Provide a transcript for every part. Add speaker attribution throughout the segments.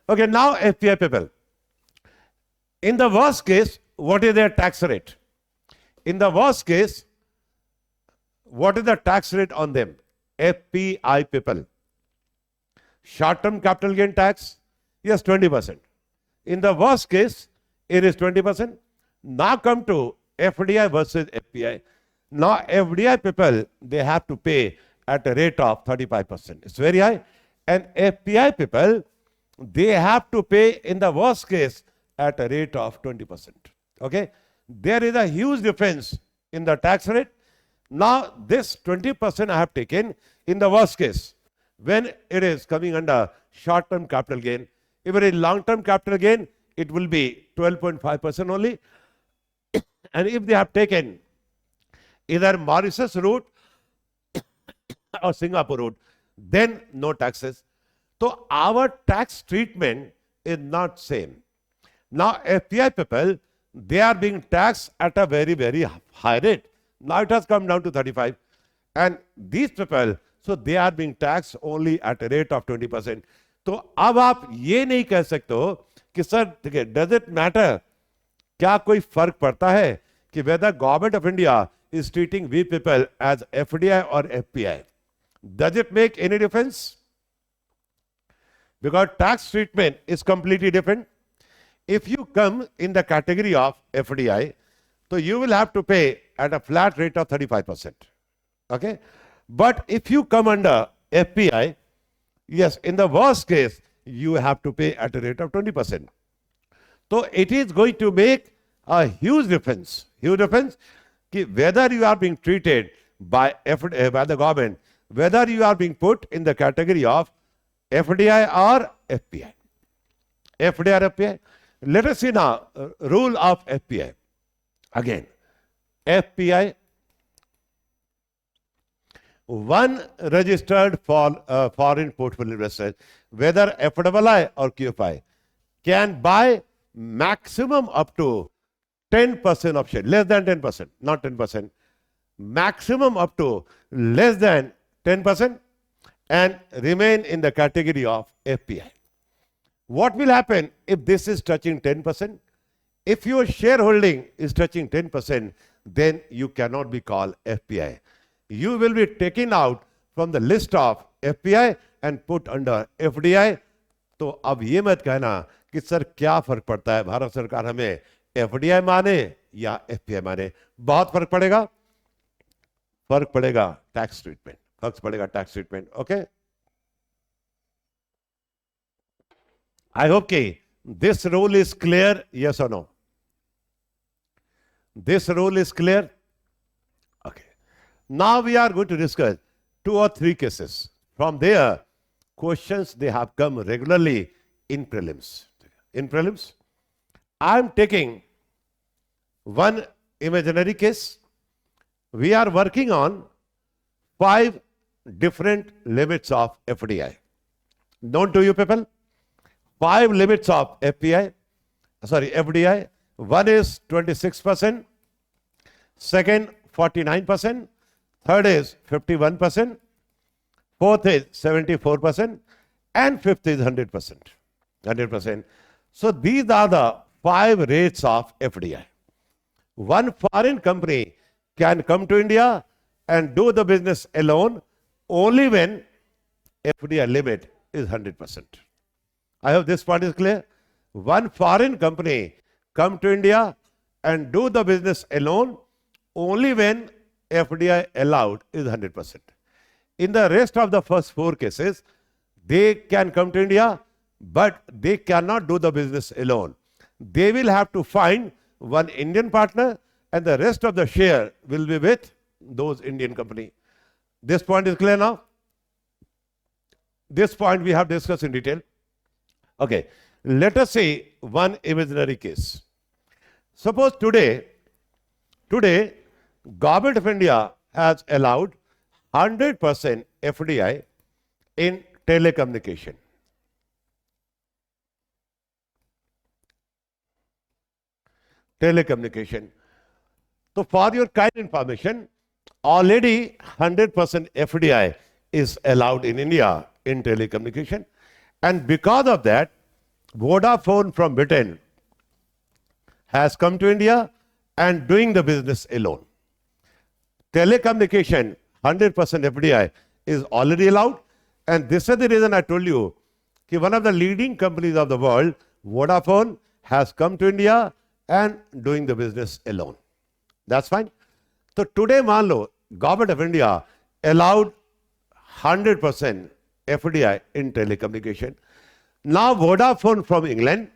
Speaker 1: Okay, now FPI people. In the worst case, what is their tax rate? In the worst case, what is the tax rate on them? FPI people. Short-term capital gain tax, yes, 20%. In the worst case, it is 20%. Now come to FDI versus FPI. Now FDI people, they have to pay at a rate of 35%. It's very high. And FPI people, they have to pay in the worst case at a rate of 20%. Okay? There is a huge difference in the tax rate. Now this 20% I have taken in the worst case when it is coming under short-term capital gain. If it is long-term capital gain, it will be 12.5% only. And if they have taken either Mauritius route or Singapore route, then no taxes. So our tax treatment is not same. Now FPI people, they are being taxed at a very, very high rate. Now it has come down to 35. And these people, so they are being taxed only at a rate of 20%. तो अब आप ये नहीं कह सकते हो कि sir does it matter, क्या कोई फर्क पड़ता है कि whether government of India is treating we people as FDI और FPI? Does it make any difference? Because tax treatment is completely different. If you come in the category of FDI, so you will have to pay at a flat rate of 35%. Okay? But if you come under FPI, yes, in the worst case, you have to pay at a rate of 20%. So it is going to make a huge difference whether you are being treated by the government, whether you are being put in the category of FDI or FPI. FDI or FPI. Let us see now rule of FPI. Again, FPI, one registered for foreign portfolio investor, whether FII or QFI, can buy maximum up to 10% of share, less than 10%, not 10%, maximum up to less than 10%, and remain in the category of FPI. What will happen if this is touching 10%? If your shareholding is touching 10%, then you cannot be called FPI. You will be taken out from the list of FPI and put under FDI. तो अब ये मत कहना कि sir क्या फर्क पड़ता है, भारत सरकार हमें FDI माने या FPI माने. बहुत फर्क पड़ेगा टैक्स ट्रीटमेंट, फर्क पड़ेगा tax treatment. Okay, I hope this rule is clear, yes or no? This rule is clear? Okay. Now we are going to discuss 2 or 3 cases. From there, questions they have come regularly in prelims. In prelims, I am taking one imaginary case. We are working on 5 different limits of FDI. Known to you people? 5 limits of FDI. One is 26%, second 49%, third is 51%, fourth is 74%, and fifth is 100%. So these are the 5 rates of FDI. One foreign company can come to India and do the business alone only when FDI limit is 100%. I hope this part is clear. One foreign company come to India and do the business alone only when FDI allowed is 100%. In the rest of the first 4 cases, they can come to India, but they cannot do the business alone. They will have to find one Indian partner and the rest of the share will be with those Indian company. This point is clear now? This point we have discussed in detail. Okay, let us say one imaginary case. Suppose today, Government of India has allowed 100% FDI in telecommunication. So for your kind information, already 100% FDI is allowed in India in telecommunication. And because of that, Vodafone from Britain has come to India and doing the business alone. Telecommunication, 100% FDI is already allowed. And this is the reason I told you that one of the leading companies of the world, Vodafone, has come to India and doing the business alone. That's fine. So today, मान लो, government of India allowed 100% FDI in telecommunication. Now Vodafone from England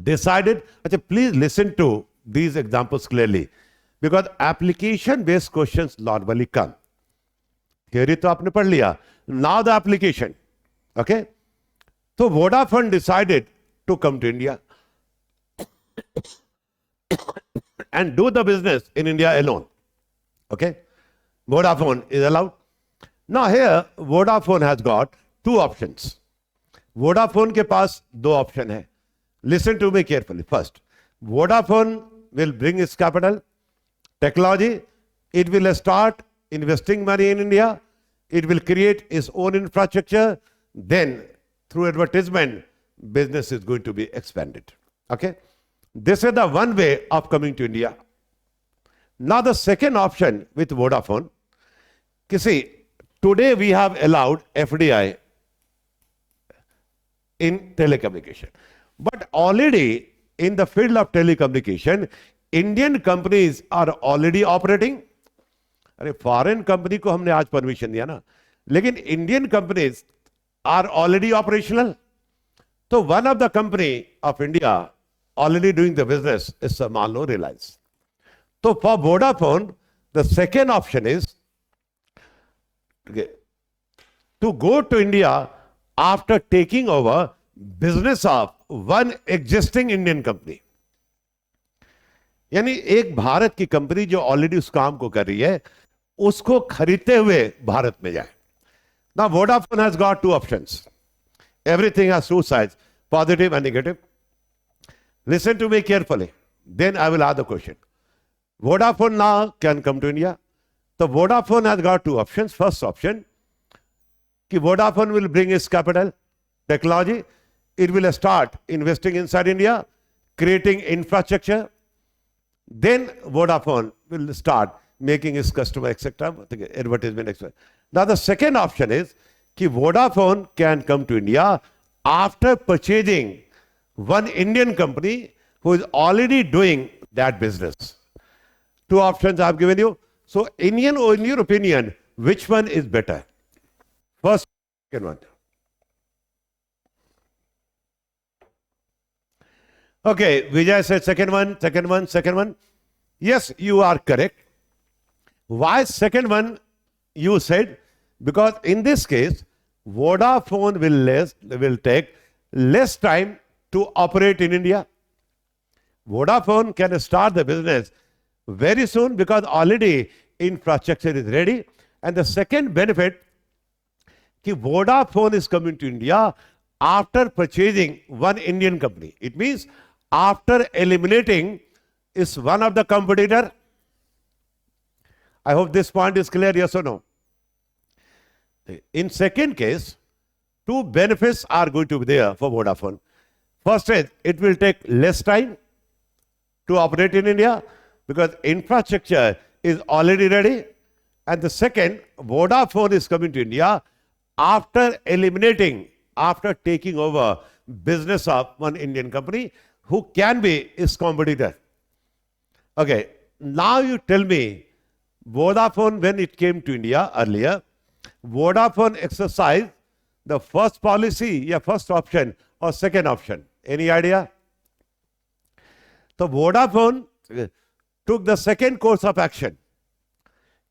Speaker 1: decided, please listen to these examples clearly, because application based questions normally come. Theory तो आपने पढ़ लिया. Now the application. Okay. So Vodafone decided to come to India and do the business in India alone. Okay. Vodafone is allowed. Now here Vodafone has got two options. Vodafone के पास दो option है. Listen to me carefully. First, Vodafone will bring its capital, technology. It will start investing money in India. It will create its own infrastructure. Then, through advertisement, business is going to be expanded. Okay? This is the one way of coming to India. Now, the second option with Vodafone, see, today we have allowed FDI in telecommunication. But already in the field of telecommunication, Indian companies are already operating. अरे foreign company को हमने आज permission दिया ना, लेकिन Indian companies are already operational. तो one of the company of India already doing the business is मान लो रिलायंस. तो for Vodafone the second option is to go to India after taking over business of one existing Indian company. यानी एक भारत की company जो already उस काम को कर रही है उसको खरीदते हुए भारत में जाए. Now Vodafone has got two options. Everything has two sides, positive and negative. Listen to me carefully. Then I will ask the question. Vodafone now can come to India. So Vodafone has got two options. First option, कि Vodafone will bring its capital, technology. It will start investing inside India, creating infrastructure. Then Vodafone will start making its customer, etc., advertisement, etc. Now the second option is that Vodafone can come to India after purchasing one Indian company who is already doing that business. Two options I have given you. So in your opinion, which one is better? First, second one. Okay, Vijay said second one. Yes, you are correct. Why second one you said? Because in this case, Vodafone will take less time to operate in India. Vodafone can start the business very soon because already infrastructure is ready. And the second benefit, that Vodafone is coming to India after purchasing one Indian company. It means after eliminating is one of the competitor. I hope this point is clear, yes or no? In second case, two benefits are going to be there for Vodafone. First is, it will take less time to operate in India because infrastructure is already ready. And the second, Vodafone is coming to India after taking over business of one Indian company who can be its competitor. Okay, now you tell me, Vodafone, when it came to India earlier, Vodafone exercised the first policy, first option or second option. Any idea? So Vodafone took the second course of action.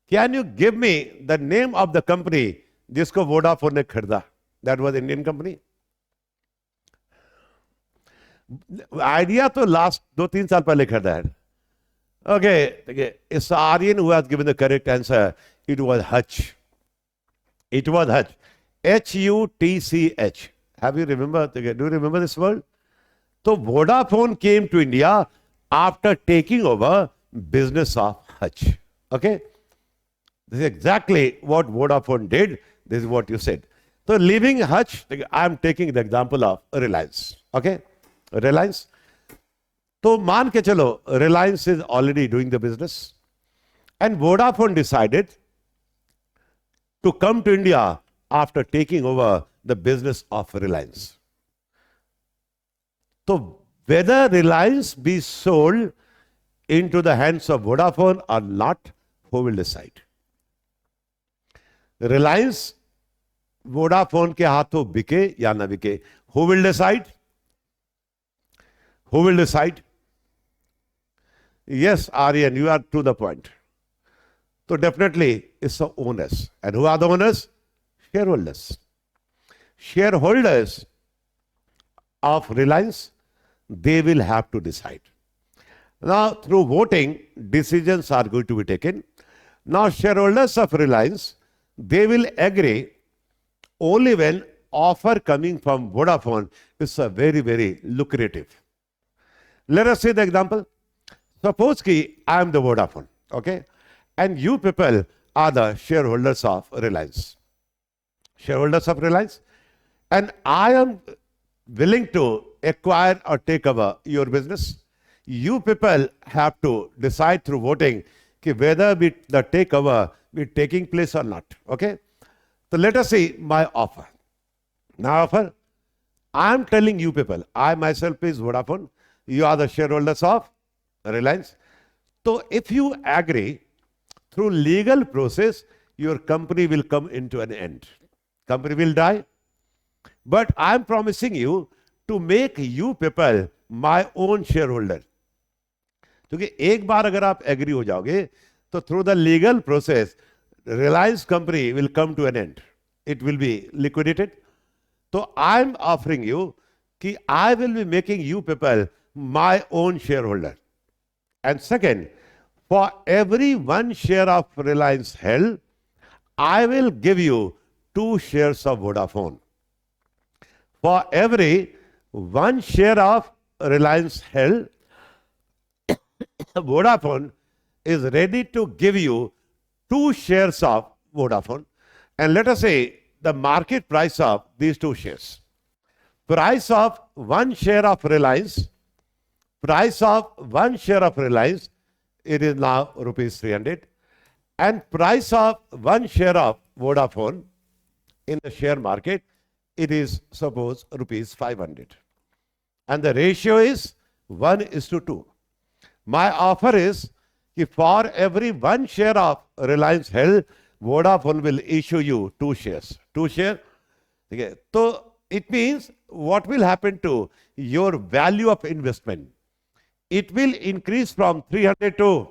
Speaker 1: Can you give me the name of the company जिसको Vodafone ने खरीदा? That was Indian company. Idea तो last 2-3 साल पहले खरीदा है. Okay, it's Aryan who has given the correct answer. It was Hutch. It was Hutch. Hutch. Do you remember this word? So Vodafone came to India after taking over business of Hutch. Okay? This is exactly what Vodafone did. This is what you said. So leaving Hutch, I am taking the example of Reliance. Okay, Reliance. तो मान के चलो Reliance is already doing the business, and Vodafone decided to come to India after taking over the business of Reliance. So whether Reliance be sold into the hands of Vodafone or not, who will decide? Reliance Vodafone के हाथों बिके या ना बिके, who will decide? Who will decide? Yes, Aryan, you are to the point. So definitely it's the owners. And who are the owners? Shareholders. Shareholders of Reliance, they will have to decide. Now, through voting, decisions are going to be taken. Now, shareholders of Reliance, they will agree only when offer coming from Vodafone is a very, very lucrative. Let us say the example. Suppose ki I am the Vodafone, okay? And you people are the shareholders of Reliance. Shareholders of Reliance. And I am willing to acquire or take over your business. You people have to decide through voting whether the takeover be taking place or not. Okay? So let us see my offer. Now offer, I am telling you people, I myself is Vodafone, you are the shareholders of Reliance. So if you agree, through legal process, your company will come into an end. Company will die. But I am promising you to make you people my own shareholder. क्योंकि एक बार अगर आप agree हो जाओगे तो through the legal process Reliance company will come to an end, it will be liquidated. तो I am offering you कि I will be making you people my own shareholder. And second, for every one share of Reliance held I will give you 2 shares of Vodafone. For every 1 share of Reliance held, Vodafone is ready to give you 2 shares of Vodafone. And let us say the market price of these 2 shares. Price of 1 share of Reliance, price of 1 share of Reliance, it is now rupees 300. And price of 1 share of Vodafone in the share market, it is suppose rupees 500. And the ratio is 1:2. My offer is कि for every 1 share of Reliance held, Vodafone will issue you 2 shares. 2 shares. Okay. So it means what will happen to your value of investment? It will increase from 300 to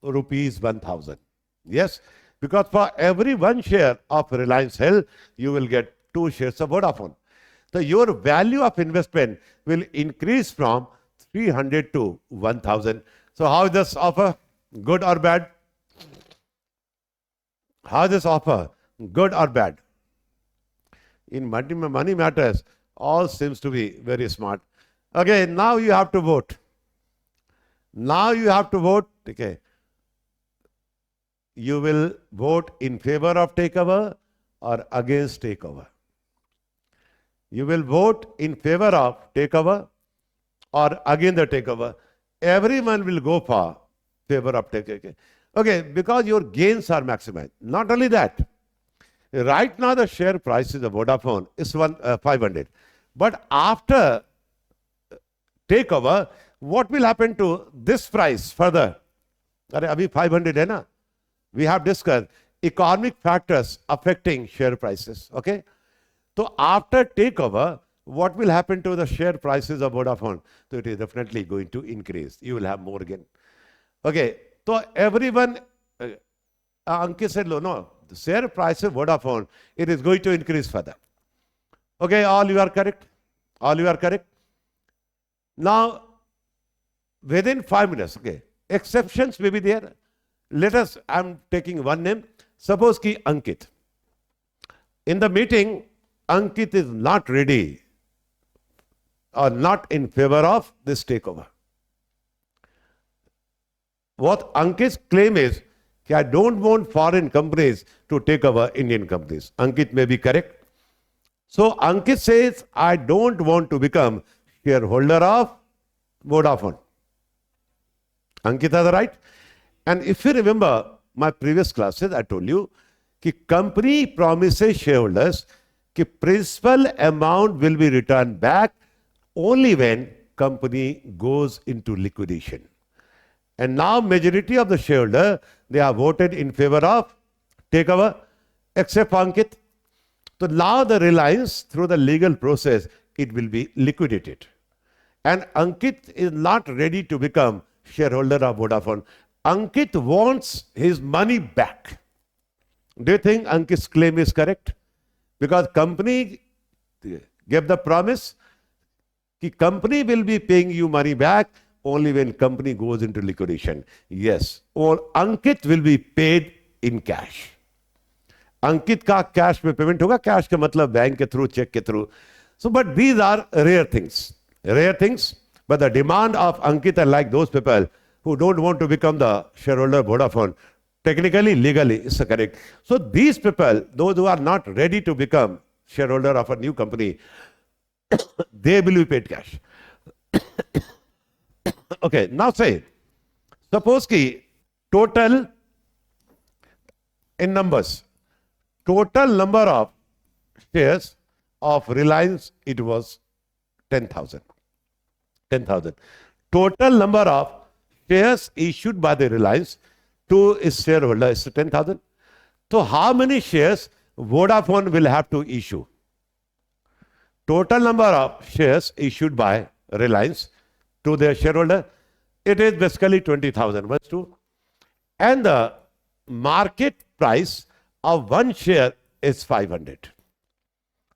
Speaker 1: rupees 1000. Yes. Because for every 1 share of Reliance held, you will get 2 shares of Vodafone. So your value of investment will increase from 300 to 1000. So how is this offer? Good or bad? How is this offer? Good or bad? In money matters, all seems to be very smart. Okay, now you have to vote. Now you have to vote. Okay. You will vote in favor of takeover or against takeover. You will vote in favor of takeover or against the takeover. Everyone will go for favor of takeover. Okay, because your gains are maximized. Not only that, right now the share price of Vodafone is 500. But after takeover, what will happen to this price further? Abhi 500 hai na? We have discussed economic factors affecting share prices. Okay. So after takeover, what will happen to the share prices of Vodafone? So it is definitely going to increase. You will have more again. Okay. So everyone, Ankit said, no, the share price of Vodafone, it is going to increase further. Okay. All you are correct. All you are correct. Now, within 5 minutes, okay, exceptions may be there. Let us, I'm taking one name. Suppose ki Ankit. In the meeting, Ankit is not ready or not in favor of this takeover. What Ankit's claim is, I don't want foreign companies to take over Indian companies. Ankit may be correct. So Ankit says, I don't want to become shareholder of Vodafone. Ankit has the right. And if you remember my previous classes, I told you that company promises shareholders that principal amount will be returned back only when company goes into liquidation. And now majority of the shareholder, they are voted in favor of takeover, except Ankit. So now the Reliance, through the legal process, it will be liquidated. And Ankit is not ready to become shareholder of Vodafone. Ankit wants his money back. Do you think Ankit's claim is correct? Because company gave the promise that company will be paying you money back only when company goes into liquidation. Yes, or Ankit will be paid in cash. Ankit का cash में payment होगा. Cash का मतलब bank के through, check के through. So, but these are rare things. Rare things. But the demand of Ankit are like those people who don't want to become the shareholder of Vodafone. Technically, legally, is correct. So these people, those who are not ready to become shareholder of a new company, they will be paid cash. Okay, now say, suppose ki total in numbers, total number of shares of Reliance, it was 10,000. 10,000. Total number of shares issued by the Reliance to its shareholder is 10,000. So how many shares Vodafone will have to issue? Total number of shares issued by Reliance to their shareholder, it is basically 20,000. What's true? And the market price of one share is 500.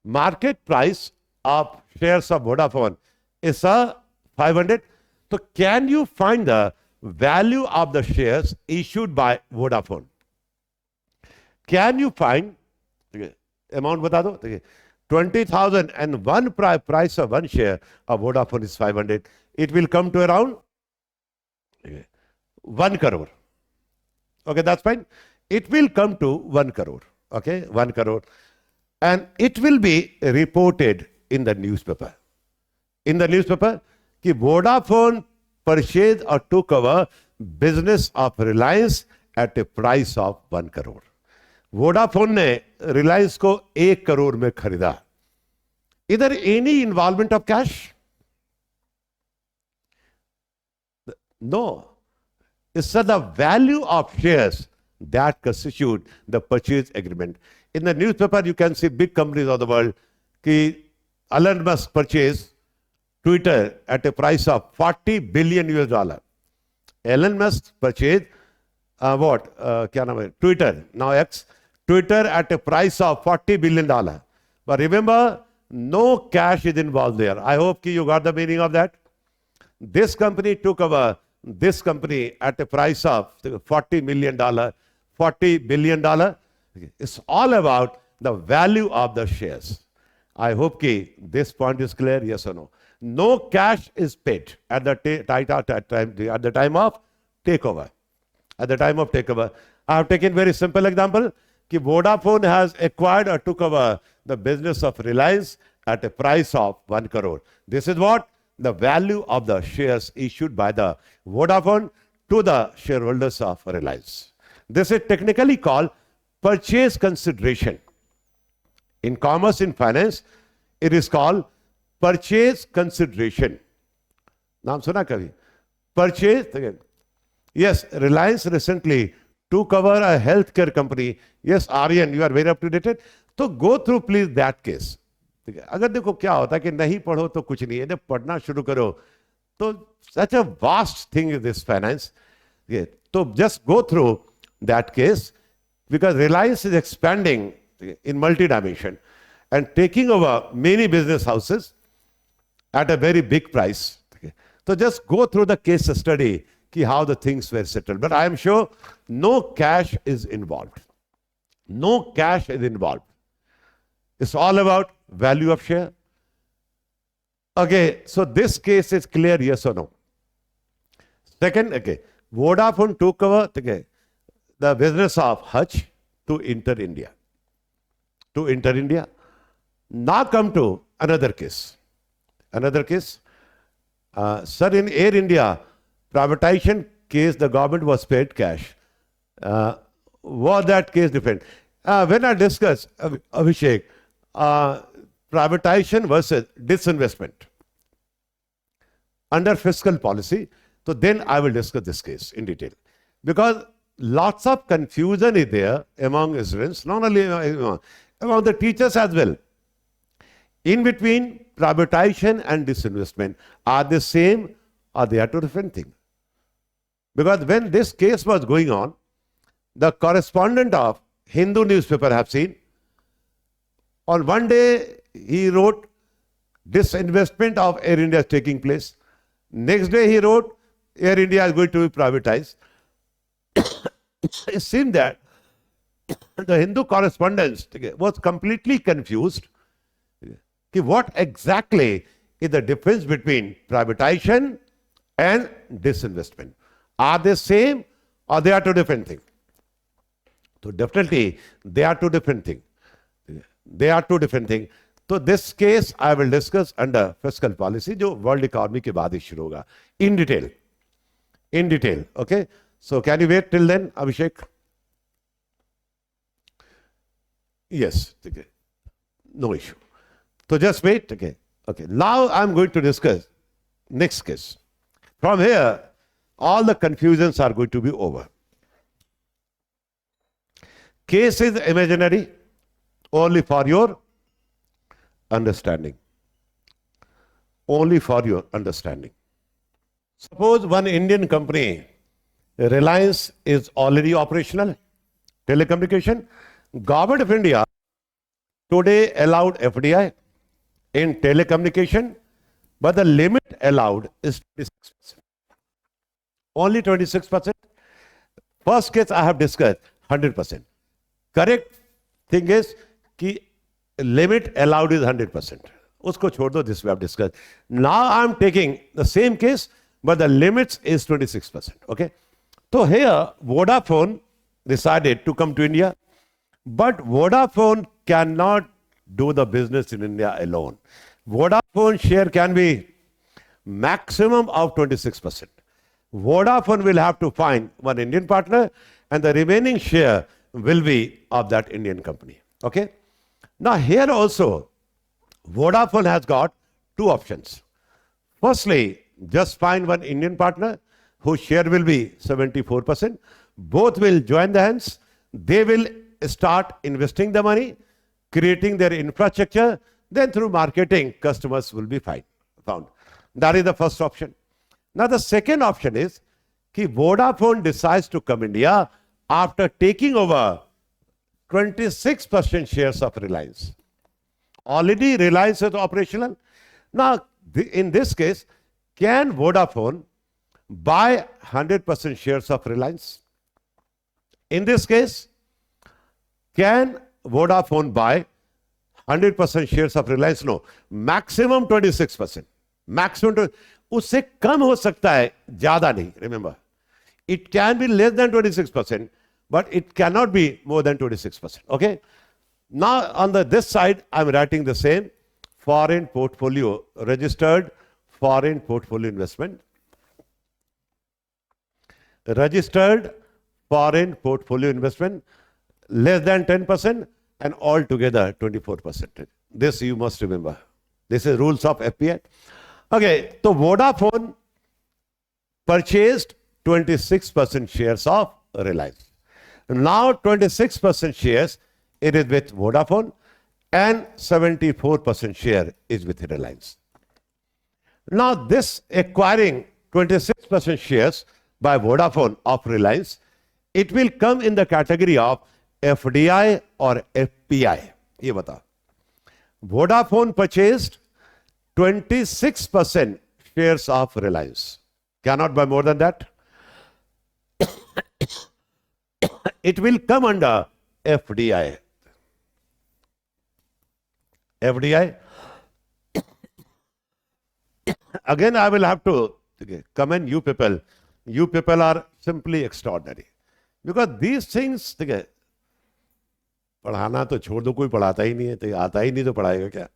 Speaker 1: Market price of shares of Vodafone is 500. So can you find the value of the shares issued by Vodafone? Can you find amount? बता दो. 20,000 and one price of one share of Vodafone is 500. It will come to around 1 crore. Okay, that's fine. It will come to 1 crore. Okay, 1 crore. And it will be reported in the newspaper. In the newspaper, कि Vodafone purchased or took over business of Reliance at a price of 1 crore. Vodafone ने Reliance को 1 crore में खरीदा. Either any involvement of cash? No. It's the value of shares that constitute the purchase agreement. In the newspaper, you can see big companies of the world कि Elon Musk purchased Twitter at a price of $40 billion US. Elon Musk purchased क्या नाम है? Twitter, now X. Twitter at a price of $40 billion. But remember, no cash is involved there. I hope you got the meaning of that. This company took over this company at a price of $40 million, $40 billion. It's all about the value of the shares. I hope this point is clear, yes or no. No cash is paid at the time of takeover. At the time of takeover. I have taken very simple example. That Vodafone has acquired or took over the business of Reliance at a price of 1 crore. This is what? The value of the shares issued by the Vodafone to the shareholders of Reliance. This is technically called purchase consideration. In commerce, in finance, it is called purchase consideration. नाम सुना कभी? Purchase again. Yes, Reliance recently took over a healthcare company. Yes, Aryan, you are very up to date. So go through please that case. अगर देखो क्या होता है कि नहीं पढ़ो तो कुछ नहीं है, जब पढ़ना शुरू करो तो such a vast thing is this finance. Yeah. So just go through that case because Reliance is expanding in multi-dimension and taking over many business houses at a very big price. Okay. So just go through the case study, how the things were settled. But I am sure no cash is involved. No cash is involved. It's all about value of share. Okay, so this case is clear, yes or no? Second, okay, Vodafone took over the business of Hutch to enter India. To enter India. Now come to another case. Another case. Sir, in Air India privatization case, the government was paid cash. Was that case different? When I discuss, Abhishek, privatization versus disinvestment under fiscal policy, so then I will discuss this case in detail. Because lots of confusion is there among students, not only among the teachers as well. In between privatization and disinvestment, are they same or they are two different things? Because when this case was going on, the correspondent of Hindu newspaper have seen, on one day he wrote, disinvestment of Air India is taking place. Next day he wrote, Air India is going to be privatized. It seemed that the Hindu correspondent was completely confused. What exactly is the difference between privatization and disinvestment? Are they same or they are two different things? So definitely they are two different things. They are two different things. So this case I will discuss under fiscal policy, जो world economy के बाद ही शुरू होगा, in detail. In detail, okay? So can you wait till then, Abhishek? Yes, okay. No issue. So just wait, okay? Okay. Now I'm going to discuss next case. From here, all the confusions are going to be over. Case is imaginary, only for your understanding. Only for your understanding. Suppose one Indian company, Reliance, is already operational, telecommunication. Government of India today allowed FDI in telecommunication, but the limit allowed is 26%. Only 26%. First case I have discussed, 100%. Correct thing is कि limit allowed is 100%. Usko chhod do, this we have discussed. Now I am taking the same case, but the limits is 26%. Okay. So here Vodafone decided to come to India, but Vodafone cannot do the business in India alone. Vodafone share can be maximum of 26%. Vodafone will have to find one Indian partner and the remaining share will be of that Indian company. Okay. Now here also Vodafone has got two options. Firstly, just find one Indian partner whose share will be 74%. Both will join the hands. They will start investing the money, creating their infrastructure. Then through marketing, customers will be found. That is the first option. Now the second option is that Vodafone decides to come India after taking over 26% shares of Reliance. Already Reliance is operational. Now in this case, can Vodafone buy 100% shares of Reliance? In this case, can Vodafone buy 100% shares of Reliance? No. Maximum 26%. Maximum, उससे कम हो सकता है, ज़्यादा नहीं. Remember, it can be less than 26%, but it cannot be more than 26%. Okay. Now on this side, I'm writing the same foreign portfolio, registered foreign portfolio investment. Registered foreign portfolio investment less than 10% and altogether 24%. This you must remember. This is rules of FPI. Okay, so Vodafone purchased 26% shares of Reliance. Now 26% shares, it is with Vodafone and 74% share is with Reliance. Now this acquiring 26% shares by Vodafone of Reliance, it will come in the category of FDI or FPI. ये बताओ. Vodafone purchased 26% shares of Reliance. Cannot buy more than that. It will come under FDI. FDI. Again, I will have to commend you people. You people are simply extraordinary. Because these things, पढ़ाना तो छोड़ दो, कोई पढ़ाता ही नहीं है, तो आता ही नहीं तो पढ़ाएगा क्या?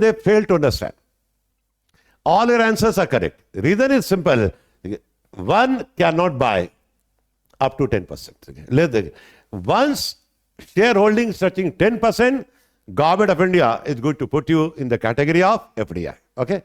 Speaker 1: They fail to understand. All your answers are correct. Reason is simple. One cannot buy up to 10%. Once shareholding touching 10%, Government of India is going to put you in the category of FDI. Okay.